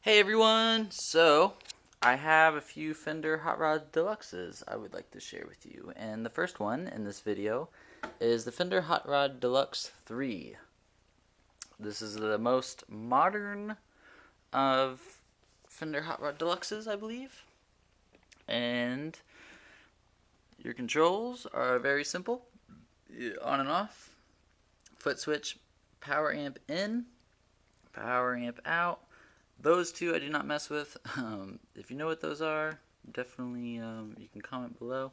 Hey everyone! So, I have a few Fender Hot Rod Deluxes I would like to share with you. And the first one in this video is the Fender Hot Rod Deluxe 3. This is the most modern of Fender Hot Rod Deluxes, I believe. And your controls are very simple. On and off. Foot switch, power amp in, power amp out. Those two I do not mess with. If you know what those are, definitely you can comment below.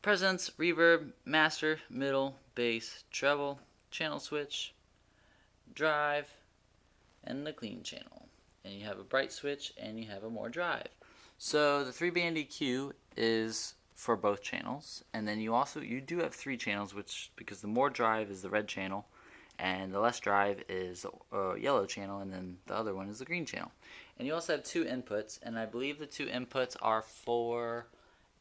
Presence, reverb, master, middle, bass, treble, channel switch, drive, and the clean channel. And you have a bright switch and you have a more drive. So the 3-band EQ is for both channels, and then you do have 3 channels, which because the more drive is the red channel, and the less drive is a yellow channel, and then the other one is the green channel. And you also have 2 inputs, and I believe the 2 inputs are for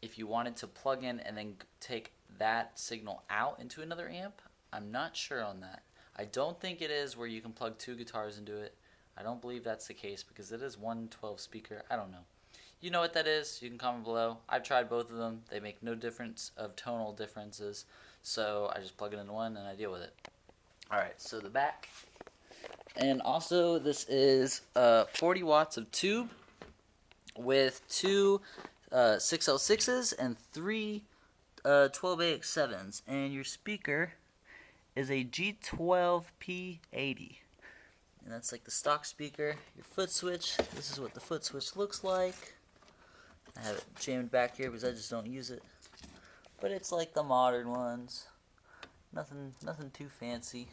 if you wanted to plug in and then take that signal out into another amp. I'm not sure on that. I don't think it is where you can plug 2 guitars into it. I don't believe that's the case because it is one 12 speaker. I don't know. You know what that is, you can comment below. I've tried both of them. They make no difference of tonal differences, so I just plug it into one and I deal with it. Alright, so the back. And also this is 40 watts of tube with 2 6L6s and 3 12AX7s. And your speaker is a G12P80. And that's like the stock speaker. Your foot switch, this is what the foot switch looks like. I have it jammed back here because I just don't use it. But it's like the modern ones. Nothing too fancy.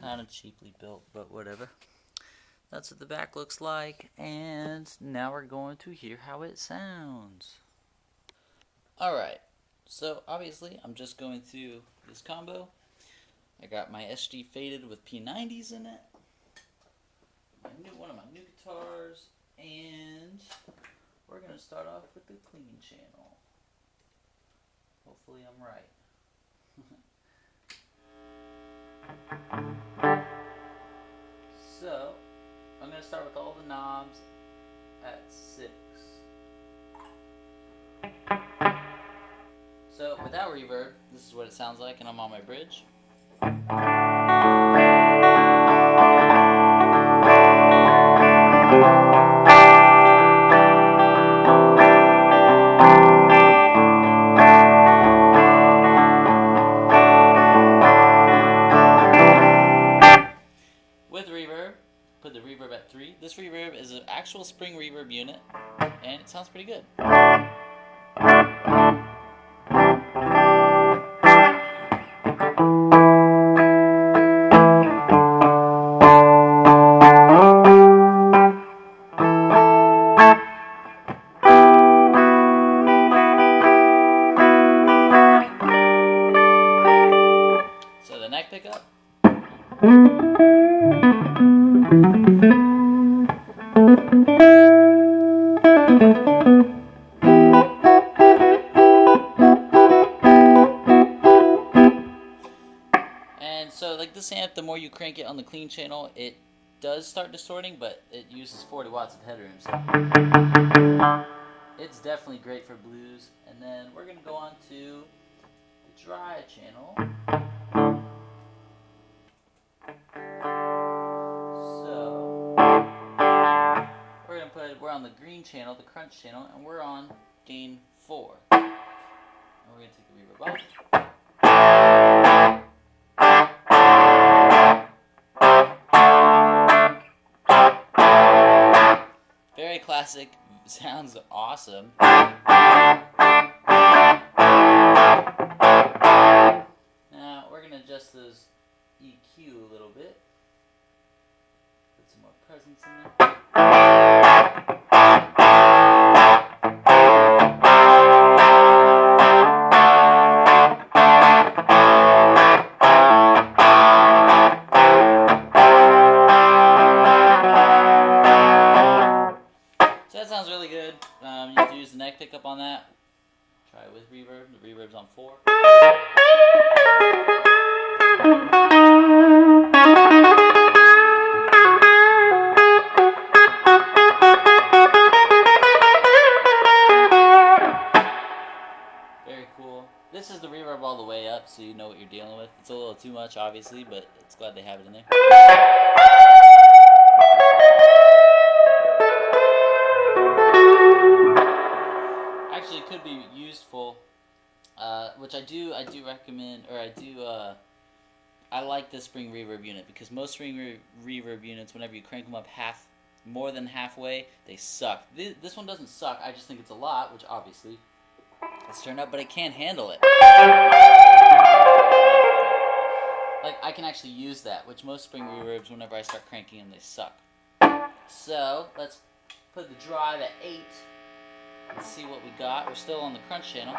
Kind of cheaply built, but whatever. That's what the back looks like, and now we're going to hear how it sounds. Alright, so obviously I'm just going through this combo. I got my SG faded with P90s in it. One of my new guitars, and we're going to start off with the clean channel. Hopefully I'm right. So, I'm going to start with all the knobs at 6. So, without reverb, this is what it sounds like, and I'm on my bridge. With reverb, put the reverb at 3. This reverb is an actual spring reverb unit, and it sounds pretty good. So the neck pickup. And so like this amp, the more you crank it on the clean channel, it does start distorting, but it uses 40 watts of headroom, so it's definitely great for blues. And then we're going to go on to the dry channel. So we're on the green channel, the crunch channel, and we're on gain 4. And we're going to take the reverb off. Very classic, sounds awesome. Now we're going to adjust those EQ a little bit. Put some more presence in there. So that sounds really good. You have to use the neck pickup on that. Try it with reverb. The reverb's on 4. dealing with. It's a little too much, obviously, but it's glad they have it in there. Actually, it could be useful, which I do recommend, or I like the spring reverb unit, because most spring reverb units, whenever you crank them up more than halfway, they suck. This one doesn't suck, I just think it's a lot, which obviously it's turned up, but it can't handle it. Like, I can actually use that, which most spring reverbs, whenever I start cranking them, they suck. So, let's put the drive at 8 and see what we got. We're still on the crunch channel.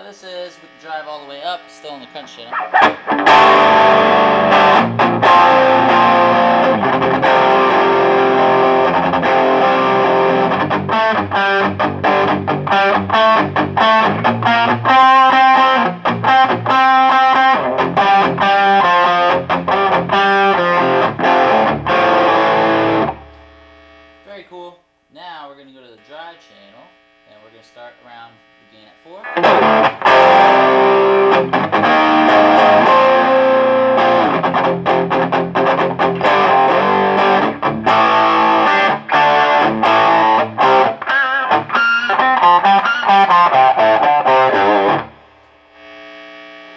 This is with the drive all the way up, still on the crunch channel. Very cool. Now we're going to go to the drive channel, and we're going to start around the gain at 4.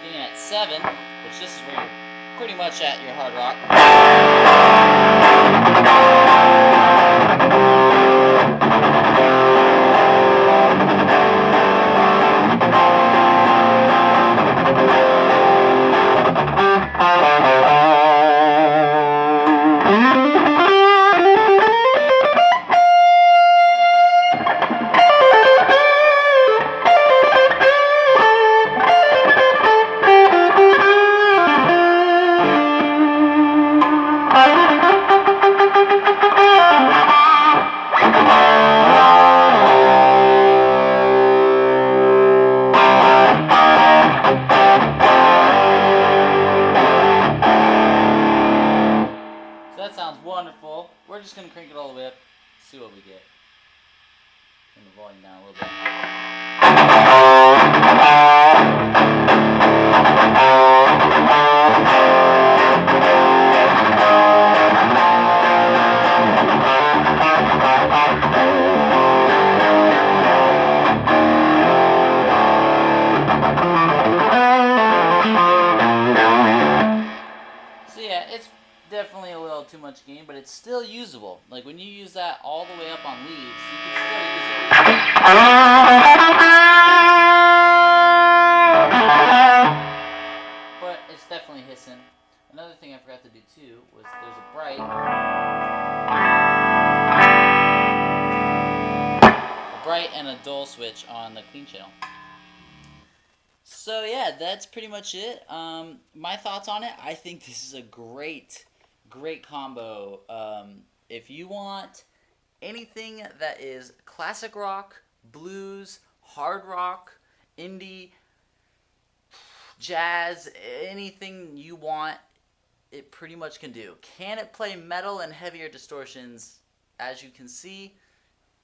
Gain at 7, which this is where you're pretty much at your hard rock. That sounds wonderful. We're just going to crank it all the way up, see what we get. Turn the volume down a little bit. So yeah, it's definitely a little too much gain, but it's still usable. Like, when you use that all the way up on leads, you can still use it. But it's definitely hissing. Another thing I forgot to do too was there's a bright and a dull switch on the clean channel. So yeah, that's pretty much it. My thoughts on it, I think this is a great combo. If you want anything that is classic rock, blues, hard rock, indie, jazz, anything you want, it pretty much can do. Can it play metal and heavier distortions? As you can see,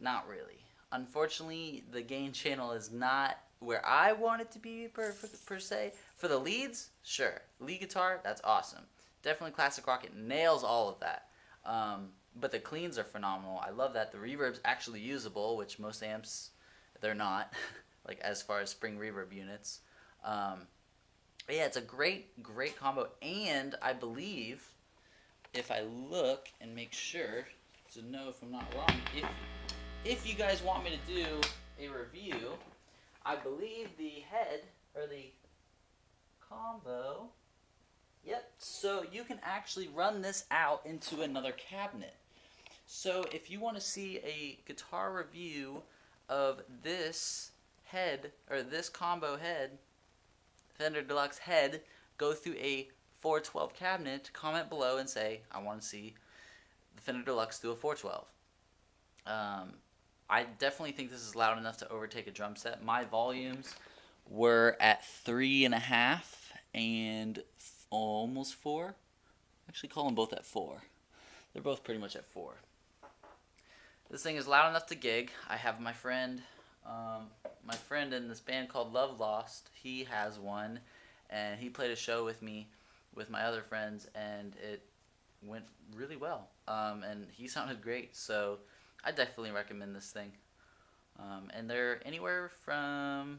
not really. Unfortunately, the gain channel is not where I want it to be per se. For the leads, sure. Lead guitar, that's awesome. Definitely classic rock, it nails all of that. But the cleans are phenomenal. I love that. The reverb's actually usable, which most amps, they're not, like as far as spring reverb units. But yeah, it's a great combo, and I believe, if I look and make sure to know if I'm not wrong, if you guys want me to do a review, I believe the head, or the combo, yep, so you can actually run this out into another cabinet. So if you want to see a guitar review of this head, or this combo head, Fender Deluxe head, go through a 412 cabinet, comment below and say, I want to see the Fender Deluxe through a 412. I definitely think this is loud enough to overtake a drum set. My volumes were at 3.5 and almost 4. Actually, call them both at 4. They're both pretty much at 4. This thing is loud enough to gig. I have my friend in this band called Love Lost. He has one, and he played a show with me with my other friends, and it went really well. And he sounded great, so I definitely recommend this thing. And they're anywhere from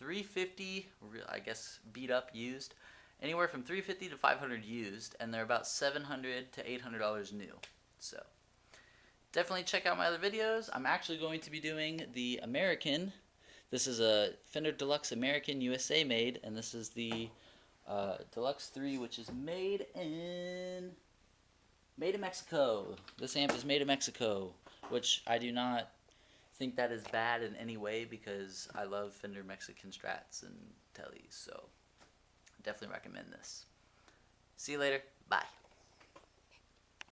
$350, I guess beat up used, anywhere from $350 to $500 used, and they're about $700 to $800 new. So definitely check out my other videos. I'm actually going to be doing the American. This is a Fender Deluxe American USA made, and this is the Deluxe 3, which is made in Mexico. This amp is made in Mexico, which I do not think that is bad in any way because I love Fender Mexican Strats and Tellies, so definitely recommend this. See you later. Bye.